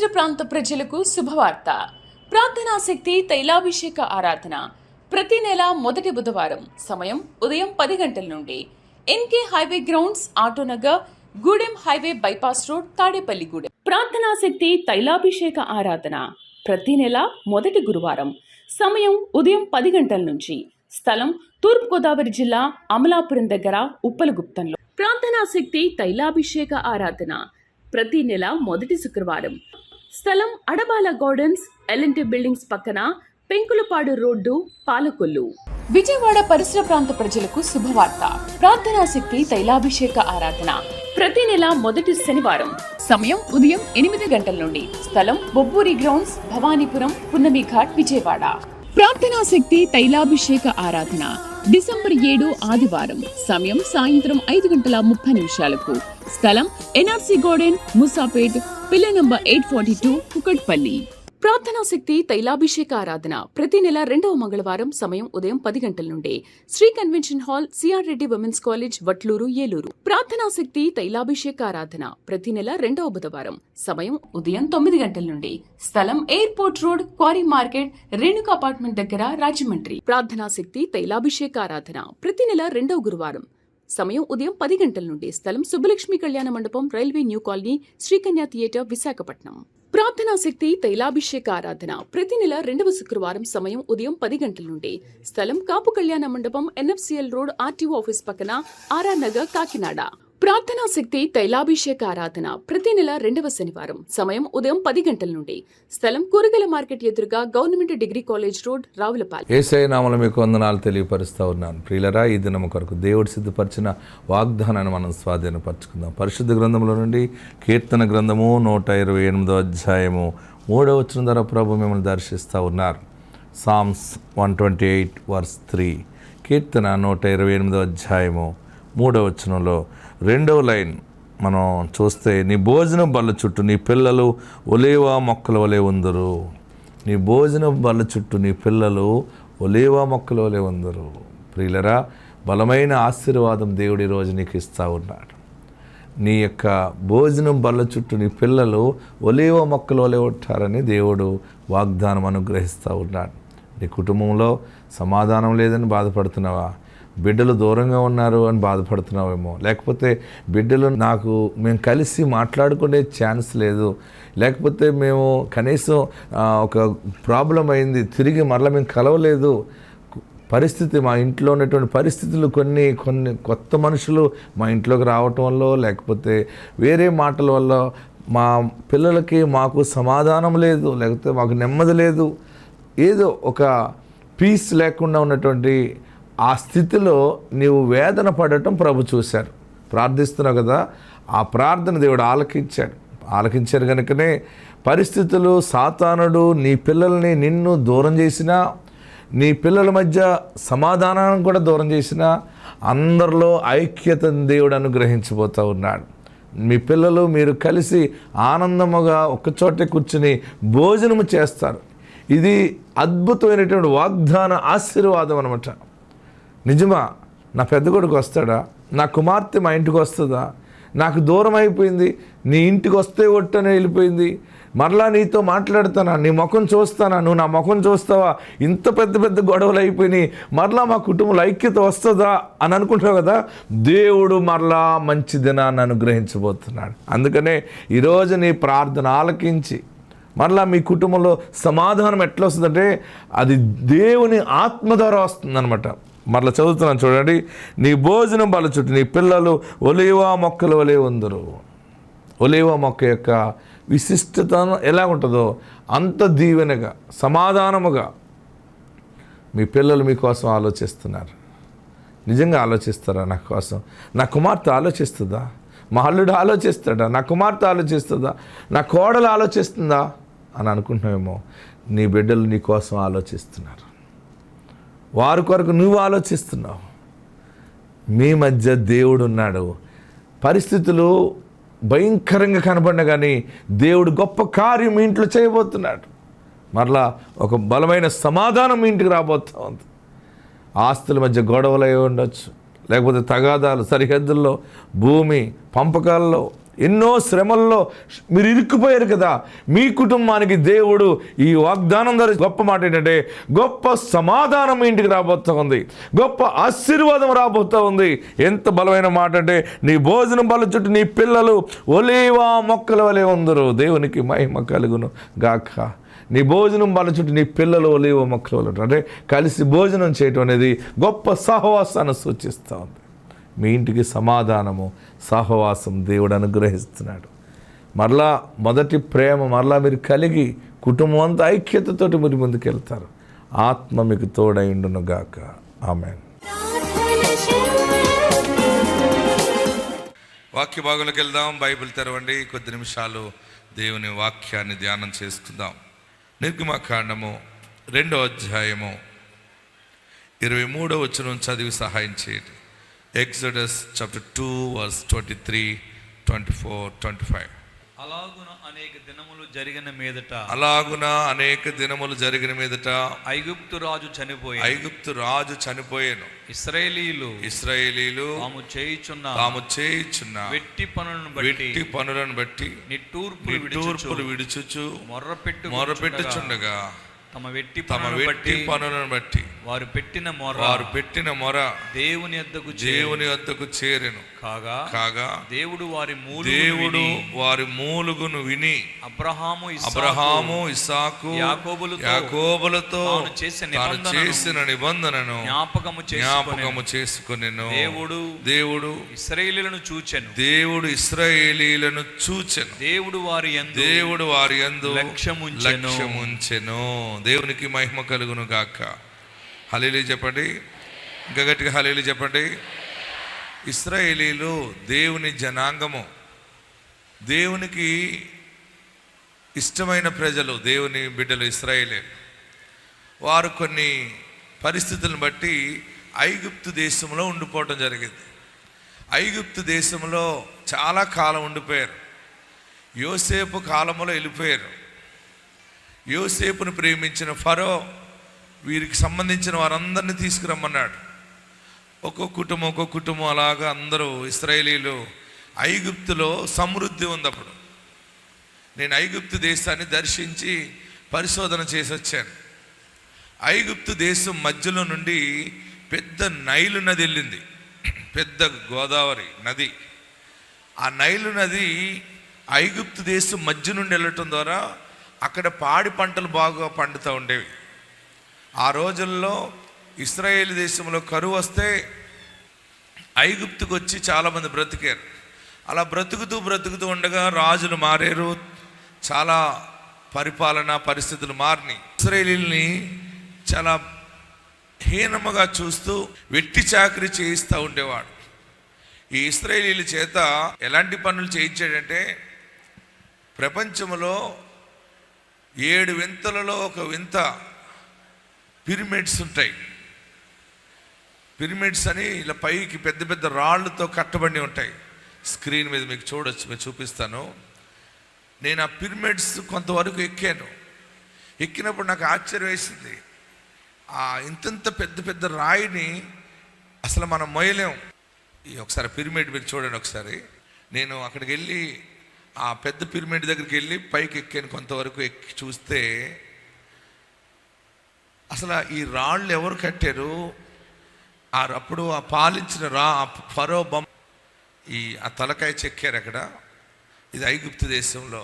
పరిసర ప్రాంత ప్రజలకు శుభవార్త. ప్రార్థనాశక్తి తైలాభిషేక ఆరాధన ప్రతి నెల మొదటి బుధవారం. సమయం ఉదయం 10 గంటల నుండి. NK highway grounds, Autonagar, Gudem highway bypass road, Tadepalligudem. ప్రార్థనాశక్తి తైలాభిషేక ఆరాధన ప్రతి నెల మొదటి గురువారం. సమయం ఉదయం 10 గంటల నుంచి. స్థలం తూర్పుగోదావరి జిల్లా, అమలాపురం దగ్గర, ఉప్పలగుప్తంలో. ప్రార్థనాశక్తి తైలాభిషేక ఆరాధన ప్రతి నెల మొదటి శుక్రవారం. స్థలం అడబాల గార్డెన్స్, ఎల్ఎన్టీ బిల్డింగ్స్ పక్కన, పెంకులపాడు రోడ్డు, పాలకొల్లు. విజయవాడ పరిసర ప్రాంత ప్రజలకు శుభవార్త. ప్రార్థనాశక్తి తైలాభిషేక ఆరాధన ప్రతి నెల మొదటి శనివారం. సమయం ఉదయం 8 గంటల నుండి. స్థలం బొబ్బూరి గ్రౌండ్స్, భవానీపురం, పున్నమి ఘాట్, విజయవాడ. ప్రార్థనాశక్తి తైలాభిషేక ఆరాధన డిసెంబర్ 7 ఆదివారం. సమయం సాయంత్రం 5:30 స్థలం ఎన్ఆర్సీ గార్డెన్, ముసాపేట్, పిల్ల నంబర్ 842, కుకట్పల్లి. ప్రార్థనాశక్తి తైలాభిషేక ఆరాధన ప్రతి నెల 2వ మంగళవారం. సమయం ఉదయం 10 గంటల నుండి. Sri convention hall, CR Reddy women's college, Vatluru, Eluru. ప్రార్థనాశక్తి తైలాభిషేక ఆరాధన ప్రతి నెల 2వ బుధవారం. సమయం ఉదయం 9 గంటల నుండి. స్థలం airport road, quarry market, Renuka apartment దగ్గర, రాజమండ్రి. ప్రార్థనాశక్తి తైలాభిషేక ఆరాధన ప్రతి నెల 2వ గురువారం. సమయం ఉదయం 10 గంటల నుండి. స్థలం సుబ్బలక్ష్మి కళ్యాణ మండపం, railway new colony, Srikanya theatre, Visakhapatnam. ప్రార్థనాశక్తి తైలాభిషేక ఆరాధన ప్రతి నెల 2వ శుక్రవారం. సమయం ఉదయం 10 గంటల నుండి. స్థలం కాపు కళ్యాణ మండపం, ఎన్ఎఫ్సిఎల్ రోడ్, ఆర్టీఓ ఆఫీస్ పక్కన, ఆర్ఆర్ నగర్, కాకినాడ. ప్రార్థనాశక్తి తైలాభిషేక ఆరాధన ప్రతి నెల 2వ శనివారం. సమయం ఉదయం 10 గంటల నుండి. స్థలం కూరగాయల మార్కెట్ ఎదురుగా, government degree college road, Ravulapalem. Yesayya నామములో మీకు వందనాలు తెలియపరుస్తూ ఉన్నాను. ప్రియులరా, ఈ దినము కొరకు దేవుడు సిద్ధపరిచిన వాగ్దానాన్ని మనం స్వాధీనపరచుకుందాం. పరిశుద్ధ గ్రంథంలో నుండి కీర్తన గ్రంథము 128వ అధ్యాయము 3వ వచనం ద్వారా ప్రభు మిమ్మల్ని దర్శిస్తూ ఉన్నారు. Psalms 128 verse 3. కీర్తన 128వ అధ్యాయము 3వ వచనంలో 2వ లైన్ మనం చూస్తే, నీ భోజనం బల్ల చుట్టూ నీ పిల్లలు ఒలీవ మొక్కల వలె ఉందరు. నీ భోజనం బల్ల చుట్టూ నీ పిల్లలు ఒలీవ మొక్కల వలె ఉందరు. ప్రియులరా, బలమైన ఆశీర్వాదం దేవుడు ఈరోజు నీకు ఇస్తూ ఉన్నాడు. నీ యొక్క భోజనం బల్ల చుట్టూ నీ పిల్లలు ఒలీవ మొక్కల వలె ఉంటారని దేవుడు వాగ్దానం అనుగ్రహిస్తూ ఉన్నాడు. నీ కుటుంబంలో సమాధానం లేదని బాధపడుతున్నావా? బిడ్డలు దూరంగా ఉన్నారు అని బాధపడుతున్నావేమో, లేకపోతే బిడ్డలు మేము కలిసి మాట్లాడుకునే ఛాన్స్ లేదు, లేకపోతే మేము కనీసం ఒక ప్రాబ్లం అయింది, తిరిగి మరలా మేము కలవలేదు. పరిస్థితి, మా ఇంట్లో ఉన్నటువంటి పరిస్థితులు కొన్ని కొత్త మనుషులు మా ఇంట్లోకి రావటం వల్ల, లేకపోతే వేరే మాటల వల్ల మా పిల్లలకి మాకు సమాధానం లేదు, లేకపోతే మాకు నెమ్మది లేదు, ఏదో ఒక పీస్ లేకుండా ఉన్నటువంటి ఆ స్థితిలో నీవు వేదన పడటం ప్రభు చూశారు. ప్రార్థిస్తున్నావు కదా, ఆ ప్రార్థన దేవుడు ఆలకించారు కనుకనే పరిస్థితులు, సాతానుడు నీ పిల్లల్ని నిన్ను దూరం చేసినా, నీ పిల్లల మధ్య సమాధానాన్ని కూడా దూరం చేసినా, అందరిలో ఐక్యతను దేవుడు అనుగ్రహించబోతూ ఉన్నాడు. మీ పిల్లలు మీరు కలిసి ఆనందముగా ఒకచోటే కూర్చుని భోజనము చేస్తారు. ఇది అద్భుతమైనటువంటి వాగ్దాన ఆశీర్వాదం అనమాట. నిజమా? నా పెద్ద కొడుకు వస్తాడా? నా కుమార్తె మా ఇంటికి వస్తుందా? నాకు దూరం అయిపోయింది, నీ ఇంటికి వస్తే ఒట్టనే వెళ్ళిపోయింది, మరలా నీతో మాట్లాడతానా, నీ ముఖం చూస్తానా, నువ్వు నా ముఖం చూస్తావా, ఇంత పెద్ద గొడవలు అయిపోయినాయి, మరలా మా కుటుంబంలో ఐక్యత వస్తుందా అని అనుకుంటావు కదా. దేవుడు మరలా మంచి దినాన్ని అనుగ్రహించబోతున్నాడు. అందుకనే ఈరోజు నీ ప్రార్థన ఆలకించి మరలా మీ కుటుంబంలో సమాధానం ఎట్లా వస్తుందంటే అది దేవుని ఆత్మ ద్వారా వస్తుందన్నమాట. మరలా చదువుతున్నాను చూడండి. నీ భోజనం బల్ల చుట్టూ నీ పిల్లలు ఒలీవ మొక్కల వలె ఉందరు. ఒలీవ మొక్క యొక్క విశిష్టత ఎలా ఉంటుందో అంత దీవెనగా, సమాధానముగా మీ పిల్లలు మీకోసం ఆలోచిస్తున్నారు. నిజంగా ఆలోచిస్తారా? నా కోసం నా కుమార్తె ఆలోచిస్తుందా? మా అల్లుడు ఆలోచిస్తాడా? నా కుమార్తె ఆలోచిస్తుందా? నా కోడలు ఆలోచిస్తుందా అని అనుకుంటున్నామేమో. నీ బిడ్డలు నీ కోసం ఆలోచిస్తున్నారు. వారి కొరకు నువ్వు ఆలోచిస్తున్నావు. మీ మధ్య దేవుడు ఉన్నాడు. పరిస్థితులు భయంకరంగా కనబడినా కానీ దేవుడు గొప్ప కార్యం మీ ఇంట్లో చేయబోతున్నాడు. మరలా ఒక బలమైన సమాధానం మీ ఇంటికి రాబోతూ ఉంది. ఆస్తుల మధ్య గొడవలు అయి ఉండొచ్చు, లేకపోతే తగాదాలు, సరిహద్దుల్లో, భూమి పంపకాల్లో ఎన్నో శ్రమల్లో మీరు ఇరుక్కుపోయారు కదా. మీ కుటుంబానికి దేవుడు ఈ వాగ్దానం ద్వారా గొప్ప మాట ఏంటంటే, గొప్ప సమాధానం మీ ఇంటికి రాబోతూ ఉంది, గొప్ప ఆశీర్వాదం రాబోతూ ఉంది. ఎంత బలమైన మాట అంటే, నీ భోజనం బల చుట్టూ నీ పిల్లలు ఒలీవా మొక్కల వలె ఉందరు. దేవునికి మహిమ కలుగును గాక. నీ భోజనం బల చుట్టూ నీ పిల్లలు ఒలీవ మొక్కల వలె ఉంటారు. అంటే కలిసి భోజనం చేయటం అనేది గొప్ప సహవాసాన్ని సూచిస్తూ ఉంది. మీ ఇంటికి సమాధానము, సహవాసం దేవుడు అనుగ్రహిస్తున్నాడు. మరలా మొదటి ప్రేమ మరలా మీరు కలిగి కుటుంబం అంతా ఐక్యతతోటి మీరు ముందుకెళ్తారు. ఆత్మ మీకు తోడైండును గాక. ఆమేన్. వాక్య భాగంలోకి వెళ్దాం. బైబిల్ తెరవండి. కొద్ది నిమిషాలు దేవుని వాక్యాన్ని ధ్యానం చేసుకుందాం. నిర్గమకాండము 2వ అధ్యాయము 23వ వచనం చదివి సహాయం చేయండి. Exodus chapter 2 verse 23, 24, 25. అలాగున అనేక దినములు జరిగిన మీదట ఐగుప్తు రాజు చనిపోయాను. ఇశ్రాయేలీయులు తాము చేయుచున్న వెట్టి పనులను బట్టి నిట్టూర్పులు విడుచుచు మొర్రపెట్టుచుండగా తమ వెట్టి పనులను బట్టి వారు పెట్టిన మొర దేవుని యొద్దకు చేరెను. కాగా దేవుడు వారి మూలుగును విని అబ్రహాము ఇస్సాకు యాకోబులతో చేసిన నిబంధనను జ్ఞాపకము చేసుకొనెను. దేవుడు ఇశ్రాయేలీయులను చూచెను. దేవుడు వారి యందు లక్ష్యముంచెను. దేవునికి మహిమ కలుగును గాక. హల్లెలూయా చెప్పండి. ఇంకా గట్టిగా హల్లెలూయా చెప్పండి. ఇశ్రాయేలీయులు దేవుని జనాంగము, దేవునికి ఇష్టమైన ప్రజలు, దేవుని బిడ్డలు ఇశ్రాయేలీయులు. వారు కొన్ని పరిస్థితులను బట్టి ఐగుప్తు దేశంలో ఉండిపోవటం జరిగింది. ఐగుప్తు దేశంలో చాలా కాలం ఉండిపోయారు. యోసేపు కాలంలో వెళ్ళిపోయారు. యోసేపును ప్రేమించిన ఫరో వీరికి సంబంధించిన వారందరినీ తీసుకురమ్మన్నాడు. ఒక్కొక్క కుటుంబం అలాగా అందరూ ఇశ్రాయేలీయులు. ఐగుప్తులో సమృద్ధి ఉంది. అప్పుడు నేను ఐగుప్తు దేశాన్ని దర్శించి పరిశోధన చేసి వచ్చాను. ఐగుప్తు దేశం మధ్యలో నుండి పెద్ద నైలు నది వెళ్ళింది, పెద్ద గోదావరి నది. ఆ నైలు నది ఐగుప్తు దేశం మధ్య నుండి వెళ్ళటం ద్వారా అక్కడ పాడి పంటలు బాగా పండుతూ ఉండేవి. ఆ రోజుల్లో ఇశ్రాయేల్ దేశంలో కరువు వస్తే ఐగుప్తుకు వచ్చి చాలామంది బ్రతికారు. అలా బ్రతుకుతూ ఉండగా రాజులు మారారు, చాలా పరిపాలన పరిస్థితులు మారినాయి. ఇశ్రాయేలీల్ని చాలా హీనముగా చూస్తూ వెట్టి చాకరీ చేయిస్తూ ఉండేవాడు. ఈ ఇశ్రాయేలీల చేత ఎలాంటి పనులు చేయించాడంటే, ప్రపంచంలో 7 వింతలలో ఒక వింత పిరమిడ్స్ ఉంటాయి. పిరమిడ్స్ అని ఇలా పైకి పెద్ద పెద్ద రాళ్లతో కట్టబడి ఉంటాయి. స్క్రీన్ మీద మీకు చూడొచ్చు, మీకు చూపిస్తాను. నేను ఆ పిరమిడ్స్ కొంతవరకు ఎక్కినప్పుడు నాకు ఆశ్చర్యం వేసింది. ఆ ఇంత పెద్ద పెద్ద రాయిని అసలు మనం మోయలేం. ఒకసారి పిరమిడ్ మీరు చూడండి ఒకసారి. నేను అక్కడికి వెళ్ళి ఆ పెద్ద పిరమిడ్ దగ్గరికి వెళ్ళి పైకి ఎక్కాను. కొంతవరకు ఎక్కి చూస్తే అసలు ఈ రాళ్ళు ఎవరు కట్టారు? అప్పుడు ఆ పాలించిన ఫరో బొమ్మ ఆ తలకాయ చెక్కారు అక్కడ. ఇది ఐగుప్తు దేశంలో.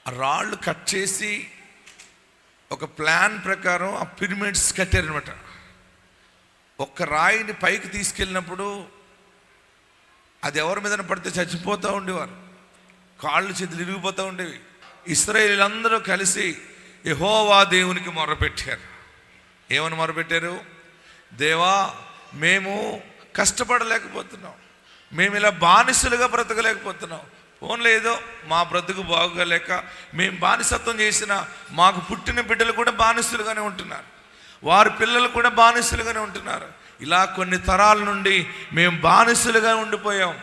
ఆ రాళ్ళు కట్ చేసి ఒక ప్లాన్ ప్రకారం ఆ పిరమిడ్స్ కట్టారనమాట. ఒక్క రాయిని పైకి తీసుకెళ్ళినప్పుడు అది ఎవరి మీద పడితే చచ్చిపోతూ ఉండేవారు, కాళ్ళు చేతులు ఇరిగిపోతూ ఉండేవి. ఇశ్రాయేలీలందరూ కలిసి యెహోవా దేవునికి మొరపెట్టారు. ఏమని మొరపెట్టారు? దేవా, మేము కష్టపడలేకపోతున్నాం, మేము ఇలా బానిసలుగా బ్రతకలేకపోతున్నాం. ఫోన్లో ఏదో మా బ్రతుకు బాగోలేక మేము బానిసత్వం చేసిన మాకు పుట్టిన బిడ్డలు కూడా బానిసలుగానే ఉంటున్నారు, వారి పిల్లలు కూడా బానిసలుగానే ఉంటున్నారు. ఇలా కొన్ని తరాల నుండి మేము బానిసలుగా ఉండిపోయాం.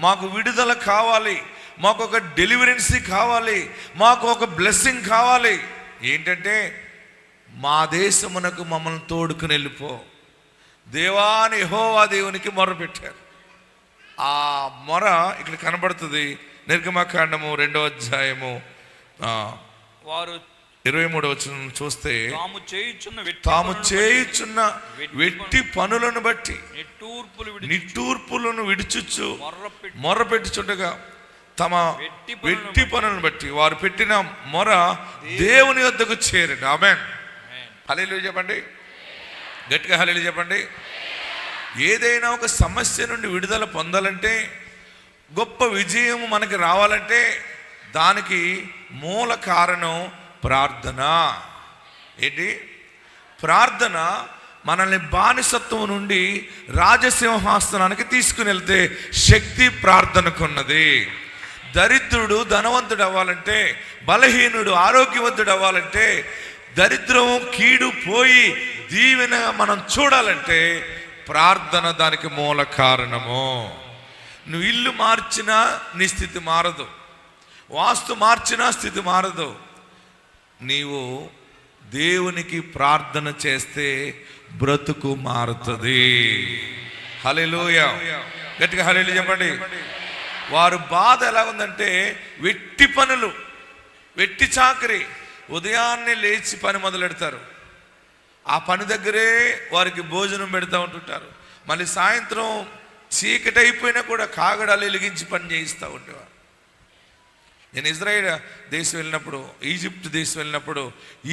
మాకు విడుదల కావాలి, మాకు ఒక డెలివరెన్సీ కావాలి, మాకు ఒక బ్లెస్సింగ్ కావాలి. ఏంటంటే, మా దేశమునకు మమ్మల్ని తోడుకుని వెళ్ళిపో దేవా అని యెహోవా దేవునికి మొరపెట్టారు. ఆ మొర ఇక్కడ కనబడుతుంది. నిర్గమకాండము 2వ అధ్యాయము వారు 23వ వచనం చూస్తే, తాము చేయుచున్న వెట్టి పనులను బట్టి నిట్టూర్పులు విడుచుచు మొర్రపెట్టుచుండగా తమ వెట్టి పనులను బట్టి వారు పెట్టిన మొర దేవుని వద్దకు చేరండి. ఆమేన్. హల్లెలూయా చెప్పండి, గట్టిగా హల్లెలూయా చెప్పండి. ఏదైనా ఒక సమస్య నుండి విడుదల పొందాలంటే, గొప్ప విజయం మనకి రావాలంటే దానికి మూల కారణం ప్రార్థన. ఏంటి? ప్రార్థన మనల్ని బానిసత్వం నుండి రాజసింహాసనానికి తీసుకుని వెళ్తే శక్తి ప్రార్థనకున్నది. దరిద్రుడు ధనవంతుడు అవ్వాలంటే, బలహీనుడు ఆరోగ్యవంతుడు అవ్వాలంటే, దరిద్రం కీడు పోయి దీవెన మనం చూడాలంటే ప్రార్థన దానికి మూల కారణము. నువ్వు ఇల్లు మార్చినా నీ స్థితి మారదు, వాస్తు మార్చినా స్థితి మారదు. నీవు దేవునికి ప్రార్థన చేస్తే బ్రతుకు మారుతుంది. హల్లెలూయా, గట్టిగా హల్లెలూయా చెప్పండి. వారు బాధ ఎలా ఉందంటే, వెట్టి పనులు, వెట్టి చాకరీ. ఉదయాన్నే లేచి పని మొదలెడతారు, ఆ పని దగ్గరే వారికి భోజనం పెడతా ఉంటుంటారు. మళ్ళీ సాయంత్రం చీకటి అయిపోయినా కూడా కాగడాలు వెలిగించి పని చేయిస్తూ ఉండేవారు. నేను ఇజ్రాయేల్ దేశం వెళ్ళినప్పుడు, ఈజిప్ట్ దేశం వెళ్ళినప్పుడు,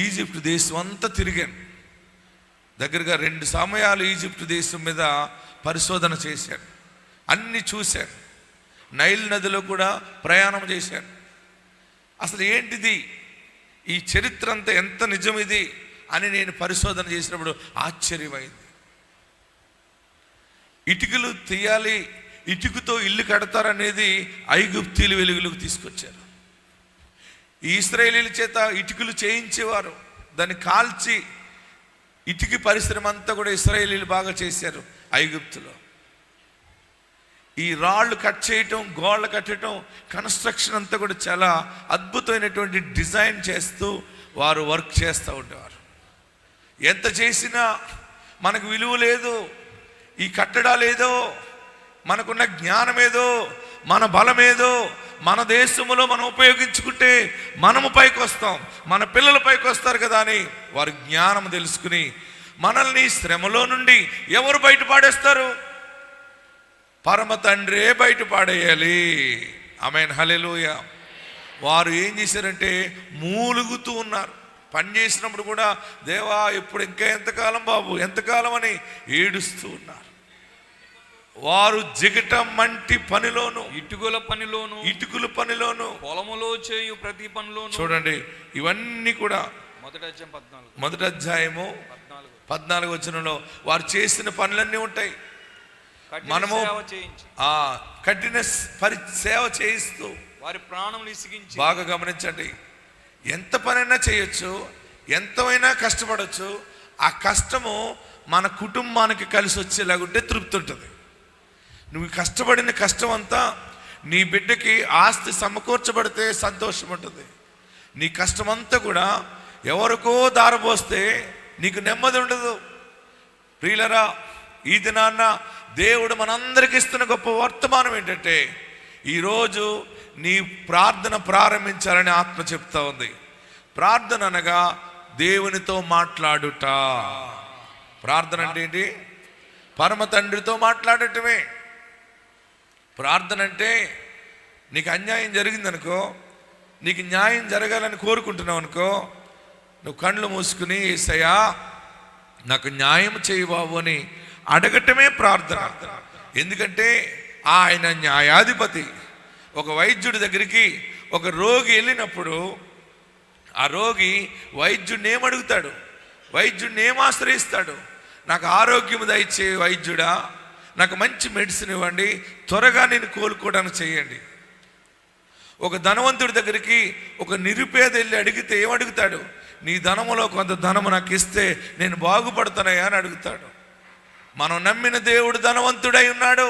ఈజిప్ట్ దేశం అంతా తిరిగాను. దగ్గరగా 2 సమయాలు ఈజిప్ట్ దేశం మీద పరిశోధన చేశాను, అన్నీ చూశాను. నైల్ నదిలో కూడా ప్రయాణం చేశాను. అసలు ఏంటిది, ఈ చరిత్ర అంతా ఎంత నిజం ఇది అని నేను పరిశోధన చేసినప్పుడు ఆశ్చర్యమైంది. ఇటుకలు తీయాలి, ఇటుకతో ఇల్లు కడతారనేది ఐగుప్తీయులు వెలుగులోకి తీసుకొచ్చారు. ఈ ఇశ్రాయేలీల చేత ఇటుకలు చేయించేవారు, దాన్ని కాల్చి ఇటుక పరిశ్రమ అంతా కూడా ఇశ్రాయేలీలు బాగా చేశారు ఐగుప్తులో. ఈ రాళ్ళు కట్ చేయటం, గోళ్ళు కట్టడం, కన్స్ట్రక్షన్ అంతా కూడా చాలా అద్భుతమైనటువంటి డిజైన్ చేస్తూ వారు వర్క్ చేస్తూ ఉండేవారు. ఎంత చేసినా మనకు విలువ లేదు. ఈ కట్టడాలు ఏదో, మనకున్న జ్ఞానం ఏదో, మన బలం ఏదో మన దేశంలో మనం ఉపయోగించుకుంటే మనము పైకి వస్తాం, మన పిల్లలు పైకి వస్తారు కదా అని వారి జ్ఞానం తెలుసుకుని మనల్ని శ్రమలో నుండి ఎవరు బయట పాడేస్తారు? పరమ తండ్రే బయట పాడేయాలి. ఆమేన్, హల్లెలూయా. వారు ఏం చేశారంటే మూలుగుతూ ఉన్నారు. పని చేసినప్పుడు కూడా, దేవా ఎప్పుడు ఇంకా ఎంతకాలం బాబు, ఎంతకాలం అని ఏడుస్తూ ఉన్నారు. వారు జిగట మంటి పనిలోను, ఇటుకల పనిలోను, పొలములో చేయు ప్రతి పనిలోను. చూడండి, ఇవన్నీ కూడా మొదటి అధ్యాయము 14 వచనంలో వారు చేసిన పనులన్నీ ఉంటాయి. మనము కఠిన సేవ చేయిస్తూ వారి ప్రాణం ఇసిగించి, బాగా గమనించండి, ఎంత పనైనా చేయొచ్చు, ఎంతైనా కష్టపడవచ్చు. ఆ కష్టము మన కుటుంబానికి కలిసి వచ్చేలాగుంటే తృప్తి ఉంటుంది. నువ్వు కష్టపడిన కష్టం అంతా నీ బిడ్డకి ఆస్తి సమకూర్చబడితే సంతోషం ఉంటుంది. నీ కష్టమంతా కూడా ఎవరికో దారబోస్తే నీకు నెమ్మది ఉండదు. ప్రియులరా, ఈ దినాన్న దేవుడు మనందరికి ఇస్తున్న గొప్ప వర్తమానం ఏంటంటే, ఈరోజు నీ ప్రార్థన ప్రారంభించాలని ఆత్మ చెప్తా ఉంది. ప్రార్థన అనగా దేవునితో మాట్లాడుట. ప్రార్థన అంటే ఏంటి? పరమ తండ్రితో మాట్లాడటమే. ప్రార్థన అంటే, నీకు అన్యాయం జరిగిందనుకో, నీకు న్యాయం జరగాలని కోరుకుంటున్నావు అనుకో, నువ్వు కళ్ళు మూసుకుని యేసయ్యా నాకు న్యాయం చేయి బాబు అని అడగటమే ప్రార్థన. ఎందుకంటే ఆయన న్యాయాధిపతి. ఒక వైద్యుడి దగ్గరికి ఒక రోగి వెళ్ళినప్పుడు ఆ రోగి వైద్యుడిని ఏమడుగుతాడు? వైద్యుడిని ఏం ఆశ్రయిస్తాడు? నాకు ఆరోగ్యం దయచే వైద్యుడా, నాకు మంచి మెడిసిన్ ఇవ్వండి, త్వరగా నేను కోలుకోవడానికి చేయండి. ఒక ధనవంతుడి దగ్గరికి ఒక నిరుపేద వెళ్ళి అడిగితే ఏమడుగుతాడు? నీ ధనములో కొంత ధనము నాకు ఇస్తే నేను బాగుపడతానయ్యా అని అడుగుతాడు. మనం నమ్మిన దేవుడు ధనవంతుడై ఉన్నాడు.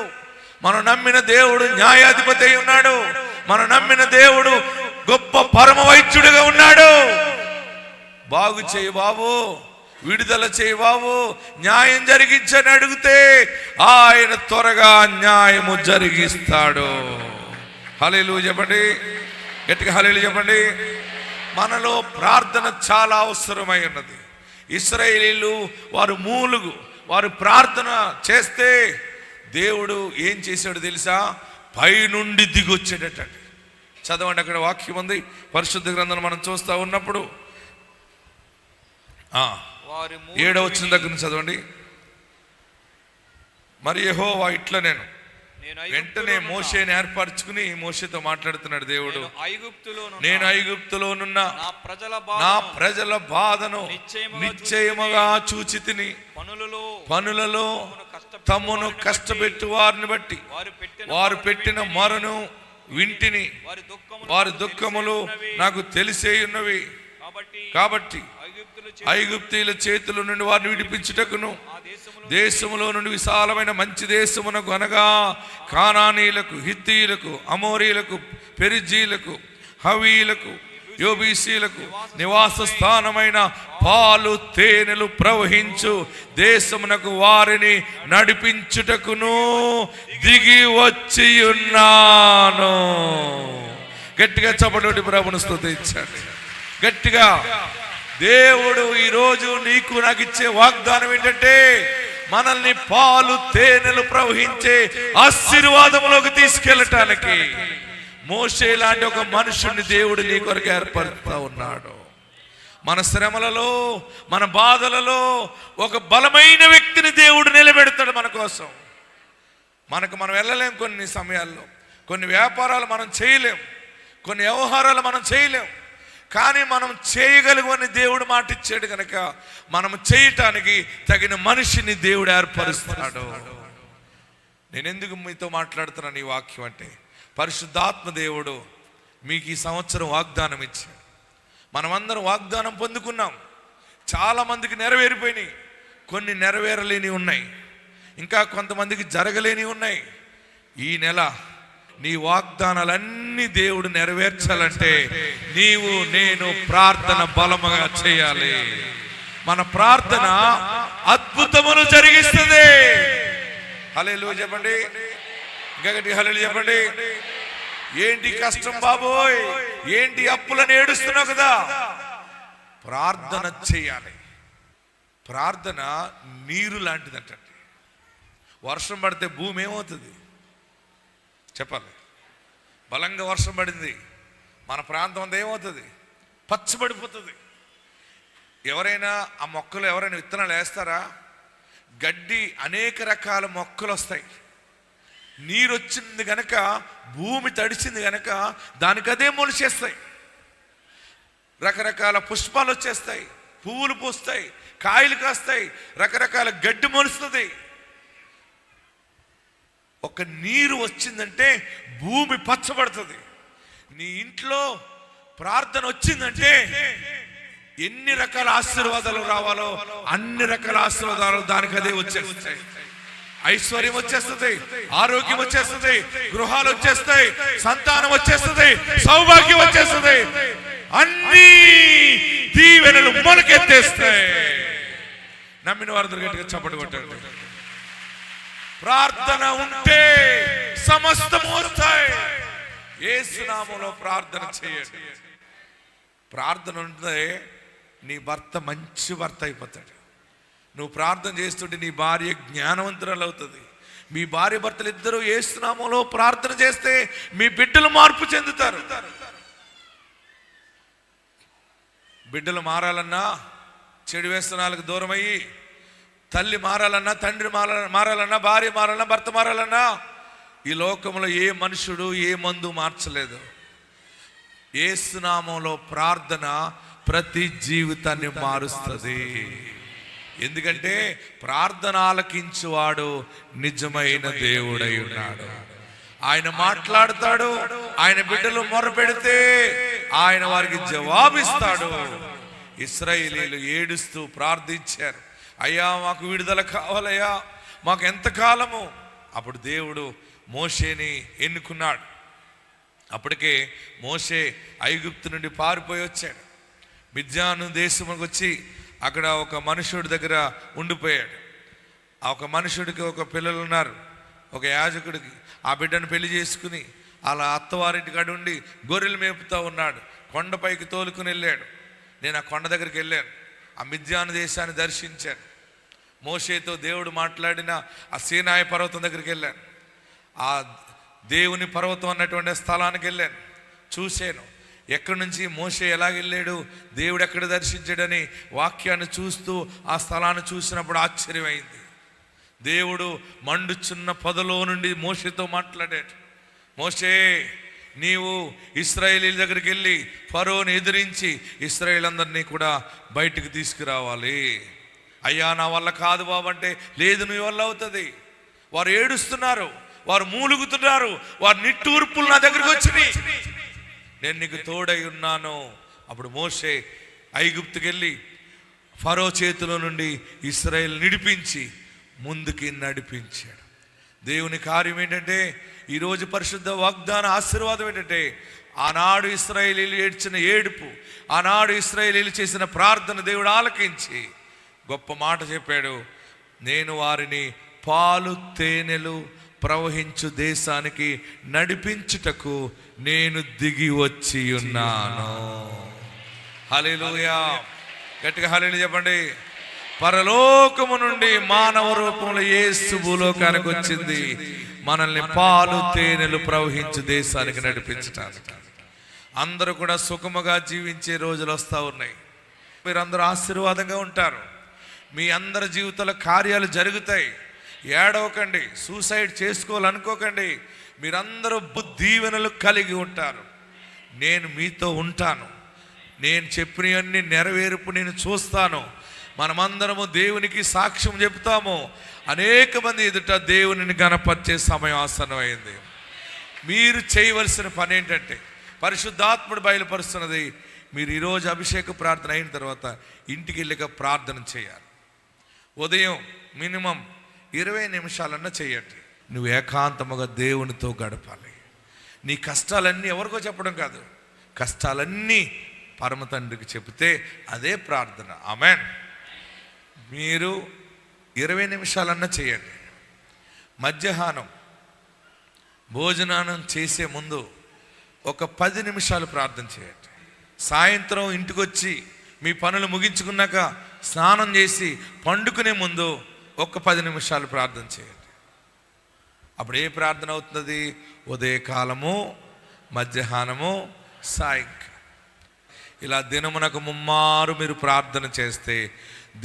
మనం నమ్మిన దేవుడు న్యాయాధిపతి అయి ఉన్నాడు. మనం నమ్మిన దేవుడు గొప్ప పరమ వైద్యుడిగా ఉన్నాడు. బాగు చేయి బాబు, విడుదల చేయి బాబు, న్యాయం జరిగించని అడిగితే ఆయన త్వరగా న్యాయము జరిగిస్తాడు. హల్లెలూయా చెప్పండి, గట్టిగా హల్లెలూయా చెప్పండి. మనలో ప్రార్థన చాలా అవసరమై ఉన్నది. ఇశ్రాయేలీలు వారు మూలుగు, వారు ప్రార్థన చేస్తే దేవుడు ఏం చేశాడు తెలుసా? పైనుండి దిగొచ్చాడట. చదవండి, అక్కడ వాక్యం ఉంది పరిశుద్ధ గ్రంథంలో మనం చూస్తూ ఉన్నప్పుడు 7వ వచనం దగ్గర నుంచి చదవండి. మరి యెహోవా ఇట్లా నేను వెంటనే మోషేని ఏర్పరచుకుని మోషేతో మాట్లాడుతున్నాడు దేవుడు. నేను ఐగుప్తులోనున్న నా ప్రజల బాధను నిశ్చయముగా చూచితిని. పనులలో తమను కష్టపెట్టు వారిని బట్టి వారు పెట్టిన మొరను వింటిని. వారి దుఃఖములు నాకు తెలిసే ఉన్నవి. కాబట్టి ఐగుప్తీయుల చేతుల నుండి వారిని విడిపించుటకును దేశములో నుండి విశాలమైన మంచి దేశమునకు అనగా కానానీయులకు, హిత్తీయులకు, అమోరీలకు, పెరిజీలకు, హవీలకు, యోబీసీలకు నివాస స్థానమైన పాలు తేనెలు ప్రవహించు దేశమునకు వారిని నడిపించుటకును దిగి వచ్చి ఉన్నాను. గట్టిగా చప్పటి ప్రభువును స్తుతించండి. గట్టిగా దేవుడు ఈరోజు నీకు నాకు ఇచ్చే వాగ్దానం ఏంటంటే మనల్ని పాలు తేనెలు ప్రవహించే ఆశీర్వాదంలోకి తీసుకెళ్ళటానికి మోషే లాంటి ఒక మనుషుని దేవుడు నీ కొరకు ఏర్పరుస్తూ ఉన్నాడు. మన శ్రమలలో, మన బాధలలో ఒక బలమైన వ్యక్తిని దేవుడు నిలబెడతాడు మన కోసం. మనం వెళ్ళలేం, కొన్ని సమయాల్లో కొన్ని వ్యాపారాలు మనం చేయలేం, కొన్ని వ్యవహారాలు మనం చేయలేం. కానీ మనం చేయగలుగుని దేవుడు మాట ఇచ్చాడు కనుక మనం చేయటానికి తగిన మనిషిని దేవుడు ఏర్పరుస్తాడు. నేను ఎందుకు మీతో మాట్లాడుతున్నాను ఈ వాక్యం అంటే, పరిశుద్ధాత్మ దేవుడు మీకు ఈ సంవత్సరం వాగ్దానం ఇచ్చాడు. మనమందరం వాగ్దానం పొందుకున్నాం. చాలా మందికి నెరవేరిపోయినాయి, కొన్ని నెరవేరలేని ఉన్నాయి, ఇంకా కొంతమందికి జరగలేని ఉన్నాయి. ఈ నెల నీ వాగ్దానాలన్నీ దేవుడు నెరవేర్చాలంటే నీవు నేను ప్రార్థన బలముగా చేయాలి. మన ప్రార్థన అద్భుతములు జరిగిస్తుంది. హల్లెలూయా చెప్పండి, ఇంకా గట్టిగా హల్లెలూయా చెప్పండి. ఏంటి కష్టం బాబోయ్, ఏంటి అప్పులను ఏడుస్తున్నావు కదా, ప్రార్థన చేయాలి. ప్రార్థన నీరు లాంటిదంటే, వర్షం పడితే భూమి ఏమవుతుంది చెప్పాలి. బలంగా వర్షం పడింది, మన ప్రాంతం అంతా ఏమవుతుంది? పచ్చబడిపోతుంది. ఎవరైనా ఆ మొక్కలు ఎవరైనా విత్తనాలు వేస్తారా? గడ్డి, అనేక రకాల మొక్కలు వస్తాయి. నీరు వచ్చింది కనుక, భూమి తడిచింది కనుక దానికి అదే మొలిచేస్తాయి. రకరకాల పుష్పాలు వచ్చేస్తాయి, పువ్వులు పూస్తాయి, కాయలు కాస్తాయి, రకరకాల గడ్డి మొలుస్తుంది. ఒక నీరు వచ్చిందంటే భూమి పచ్చబడుతుంది. నీ ఇంట్లో ప్రార్థన వచ్చిందంటే ఎన్ని రకాల ఆశీర్వాదాలు రావాలో అన్ని రకాల ఆశీర్వాదాలు దానికి అదే వచ్చేస్తాయి. ఐశ్వర్యం వచ్చేస్తుంది, ఆరోగ్యం వచ్చేస్తుంది, గృహాలు వచ్చేస్తాయి, సంతానం వచ్చేస్తుంది, సౌభాగ్యం వచ్చేస్తుంది, అన్ని దీవెనలు మొలకెత్తేస్తాయి. నమ్మిన వారు గట్టిగా చప్పటి కొట్టండి. ప్రార్థన ఉంటే సమస్తము వస్తాయి. యేసు నామములో ప్రార్థన చేయండి. ప్రార్థన ఉంటే నీ భర్త మంచి భర్త అయిపోతాడు. నువ్వు ప్రార్థన చేస్తుంటే నీ భార్య జ్ఞానవంతురాలు అవుతుంది. మీ భార్య భర్తలు ఇద్దరు యేసు నామములో ప్రార్థన చేస్తే మీ బిడ్డలు మార్పు చెందుతారు. బిడ్డలు మారాలన్నా, చెడు వ్యసనాలకు దూరమయ్యి, తల్లి మారాలన్నా, తండ్రి మారాలన్నా, భార్య మారాలన్నా, భర్త మారాలన్నా ఈ లోకంలో ఏ మనుషుడు ఏ మందు మార్చలేదు. యేసు నామములో ప్రార్థన ప్రతి జీవితాన్ని మారుస్తుంది. ఎందుకంటే ప్రార్థన ఆలకించువాడు నిజమైన దేవుడై ఉన్నాడు. ఆయన మాట్లాడతాడు, ఆయన బిడ్డలు మొరపెడితే ఆయన వారికి జవాబిస్తాడు. ఇశ్రాయేలీయులు ఏడుస్తూ ప్రార్థించారు, అయ్యా మాకు విడుదల కావాలయ్యా, మాకు ఎంతకాలము. అప్పుడు దేవుడు మోషేని ఎన్నుకున్నాడు. అప్పటికే మోషే ఐగుప్తు నుండి పారిపోయి వచ్చాడు. మిద్యాను దేశంలోకి వచ్చి అక్కడ ఒక మనుషుడి దగ్గర ఉండిపోయాడు. ఆ ఒక మనుషుడికి ఒక పిల్లలు ఉన్నారు, ఒక యాజకుడికి. ఆ బిడ్డను పెళ్లి చేసుకుని అలా అత్తవారింటి కాడ ఉండి గొర్రెలు మేపుతూ ఉన్నాడు. కొండపైకి తోలుకుని వెళ్ళాడు. నేను ఆ కొండ దగ్గరికి వెళ్ళాను, ఆ మిద్యాను దేశాన్ని దర్శించాను. మోషేతో దేవుడు మాట్లాడిన ఆ సీనాయి పర్వతం దగ్గరికి వెళ్ళాను. ఆ దేవుని పర్వతం అన్నటువంటి స్థలానికి వెళ్ళాను, చూశాను. ఎక్కడి నుంచి మోషే ఎలాగెళ్ళాడు, దేవుడు ఎక్కడ దర్శించాడని వాక్యాన్ని చూస్తూ ఆ స్థలాన్ని చూసినప్పుడు ఆశ్చర్యమైంది. దేవుడు మండుచున్న పొదలో నుండి మోషేతో మాట్లాడాడు. మోషే, నీవు ఇశ్రాయేలీల దగ్గరికి వెళ్ళి ఫరోని ఎదిరించి ఇశ్రాయేలందరినీ కూడా బయటికి తీసుకురావాలి. అయ్యా నా వల్ల కాదు బాబు అంటే, లేదు నీ వల్ల అవుతుంది. వారు ఏడుస్తున్నారు, వారు మూలుగుతున్నారు, వారు నిట్టూర్పులు నా దగ్గరికి వచ్చినాయి, నేను నీకు తోడై ఉన్నాను. అప్పుడు మోషే ఐగుప్తుకి వెళ్ళి ఫరో చేతిలో నుండి ఇశ్రాయేల్ నిడిపించి ముందుకి నడిపించాడు. దేవుని కార్యం ఏంటంటే, ఈరోజు పరిశుద్ధ వాగ్దాన ఆశీర్వాదం ఏంటంటే, ఆనాడు ఇశ్రాయేలీలు ఏడ్చిన ఏడుపు, ఆనాడు ఇశ్రాయేలీలు చేసిన ప్రార్థన దేవుడు ఆలకించి గొప్ప మాట చెప్పాడు. నేను వారిని పాలు తేనెలు ప్రవహించు దేశానికి నడిపించుటకు నేను దిగి వచ్చి ఉన్నాను. హల్లెలూయా, గట్టిగా హల్లెలూయా చెప్పండి. పరలోకము నుండి మానవ రూపంలో యేసు భూలోకానికి వచ్చింది, మనల్ని పాలు తేనెలు ప్రవహించు దేశానికి నడిపించటానికి. అందరూ కూడా సుఖముగా జీవించే రోజులు వస్తూ ఉన్నాయి. మీరందరూ ఆశీర్వాదంగా ఉంటారు. మీ అందరి జీవితాల కార్యాలు జరుగుతాయి. ఏడవకండి, సూసైడ్ చేసుకోవాలనుకోకండి. మీరందరూ దీవెనలు కలిగి ఉంటారు. నేను మీతో ఉంటాను, నేను చెప్పినవన్నీ నెరవేర్పు నేను చూస్తాను. మనమందరము దేవునికి సాక్ష్యం చెప్తాము. అనేక మంది ఎదుట దేవునిని గణపరిచే సమయం ఆసన్నమైంది. మీరు చేయవలసిన పని ఏంటంటే, పరిశుద్ధాత్ముడు బయలుపరుస్తున్నది, మీరు ఈరోజు అభిషేక ప్రార్థన అయిన తర్వాత ఇంటికి వెళ్ళక ప్రార్థన చేయాలి. ఉదయం మినిమం 20 నిమిషాలన్నా చేయండి. నువ్వు ఏకాంతముగా దేవునితో గడపాలి. నీ కష్టాలన్నీ ఎవరికో చెప్పడం కాదు, కష్టాలన్నీ పరమ తండ్రికి చెబితే అదే ప్రార్థన. ఆమేన్. మీరు 20 నిమిషాలన్నా చేయండి. మధ్యాహ్నం భోజనానం చేసే ముందు ఒక 10 నిమిషాలు ప్రార్థన చేయండి. సాయంత్రం ఇంటికి వచ్చి మీ పనులు ముగించుకున్నాక స్నానం చేసి పండుకునే ముందు ఒక 10 నిమిషాలు ప్రార్థన చేయండి. అప్పుడు ఏ ప్రార్థన అవుతుంది? ఉదయకాలము, మధ్యాహ్నము, సాయంకాలం. ఇలా దినమునకు ముమ్మారు మీరు ప్రార్థన చేస్తే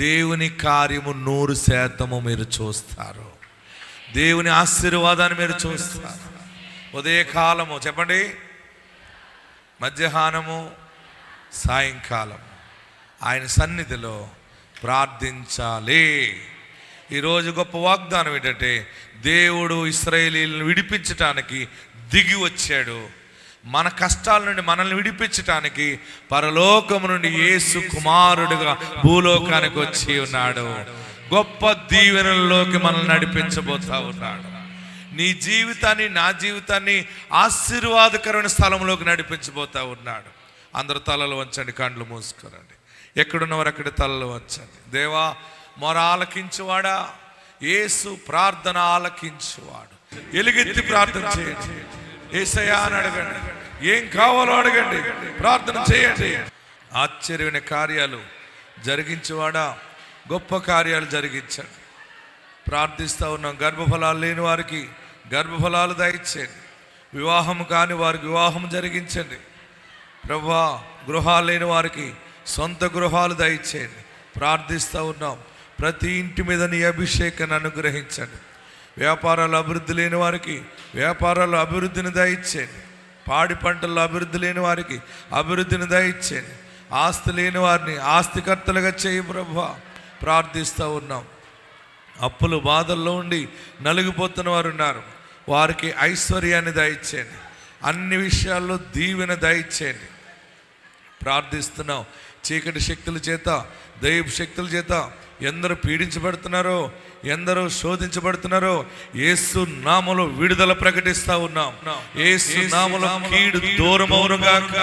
దేవుని కార్యము 100% మీరు చూస్తారు. దేవుని ఆశీర్వాదాన్ని మీరు చూస్తారు. ఉదయకాలము చెప్పండి, మధ్యాహ్నము, సాయంకాలం ఆయన సన్నిధిలో ప్రార్థించాలి. ఈరోజు గొప్ప వాగ్దానం ఏంటంటే, దేవుడు ఇశ్రాయేలీయులను విడిపించటానికి దిగి వచ్చాడు. మన కష్టాల నుండి మనల్ని విడిపించటానికి పరలోకము నుండి యేసు కుమారుడుగా భూలోకానికి వచ్చి ఉన్నాడు. గొప్ప దీవెనల్లోకి మనల్ని నడిపించబోతా ఉన్నాడు. నీ జీవితాన్ని, నా జీవితాన్ని ఆశీర్వాదకరమైన స్థలంలోకి నడిపించబోతా ఉన్నాడు. అందరూ తలలు వంచండి, కండ్లు మూసుకోరండి. ఎక్కడున్నవారు అక్కడ తలలు వంచండి. దేవా, మొర ఆలకించువాడా, యేసు ప్రార్థన ఆలకించువాడు. ఎలుగెత్తి ప్రార్థన చేయండి. యేసయ్యా అని అడగండి, ఏం కావాలో అడగండి, ప్రార్థన చేయండి. ఆశ్చర్యమైన కార్యాలు జరిగించేవాడా, గొప్ప కార్యాలు జరిగించండి. ప్రార్థిస్తూ ఉన్నాం. గర్భఫలాలు లేని వారికి గర్భఫలాలు దయచేయండి. వివాహం కాని వారికి వివాహం జరిగించండి. ప్రభువా, గృహాలు లేని వారికి సొంత గృహాలు దయచేయండి. ప్రార్థిస్తూ ఉన్నాం. ప్రతి ఇంటి మీద నీ అభిషేకాన్ని అనుగ్రహించండి. వ్యాపారాలు అభివృద్ధి లేని వారికి వ్యాపారాలు అభివృద్ధిని దయచేయండి. పాడి పంటల్లో అభివృద్ధి లేని వారికి అభివృద్ధిని దయచేయండి. ఆస్తి లేని వారిని ఆస్తికర్తలుగా చేయి ప్రభువా. ప్రార్థిస్తూ ఉన్నాం. అప్పులు బాధల్లో ఉండి నలిగిపోతున్న వారు ఉన్నారు, వారికి ఐశ్వర్యాన్ని దయచేయండి. అన్ని విషయాల్లో దీవెన దయచేయండి. ప్రార్థిస్తున్నాం. చీకటి శక్తుల చేత, దైవ శక్తుల చేత ఎందరూ పీడించబడుతున్నారో, ఎందరో శోధించబడుతున్నారో, యేసు నామములో విడుదల ప్రకటిస్తా ఉన్నాం. యేసు నామములో కీడు దూరమవునుగాక.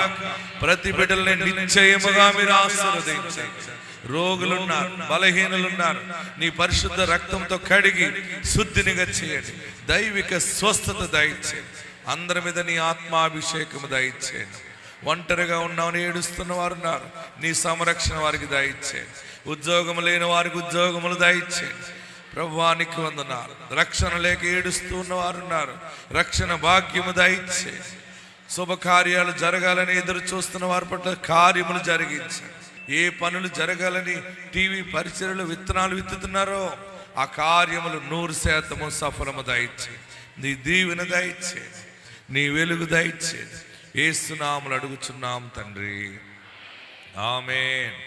ప్రతి బిడ్డల్ని నిశ్చయముగా మీరు ఆశీర్వదించండి. రోగులున్నారు, బలహీనులున్నారు. నీ పరిశుద్ధ రక్తంతో కడిగి శుద్ధినిగా చేయండి. దైవిక స్వస్థత దయచేయండి. అందరి మీద నీ ఆత్మాభిషేకము దయచేయండి. ఒంటరిగా ఉన్నామని ఏడుస్తున్న వారు ఉన్నారు, నీ సంరక్షణ వారికి దయచేయండి. ఉద్యోగం లేని వారికి ఉద్యోగములు దయచేయండి. ప్రభువానికి వందనాలు. రక్షణ లేక ఏడుస్తూ ఉన్నవారు ఉన్నారు, రక్షణ భాగ్యము దయచేయండి. శుభకార్యాలు జరగాలని ఎదురు చూస్తున్న వారి పట్ల కార్యములు జరిగించండి. ఏ పనులు జరగాలని టీవీ పరిచర్యలు విత్తనాలు విత్తుతున్నారో ఆ కార్యములు 100% సఫలము దయచేయండి. నీ దీవెన దయచేయండి, నీ వెలుగు దయచేయండి. యేసు నామములో అడుగుచున్నాం తండ్రి, ఆమేన్.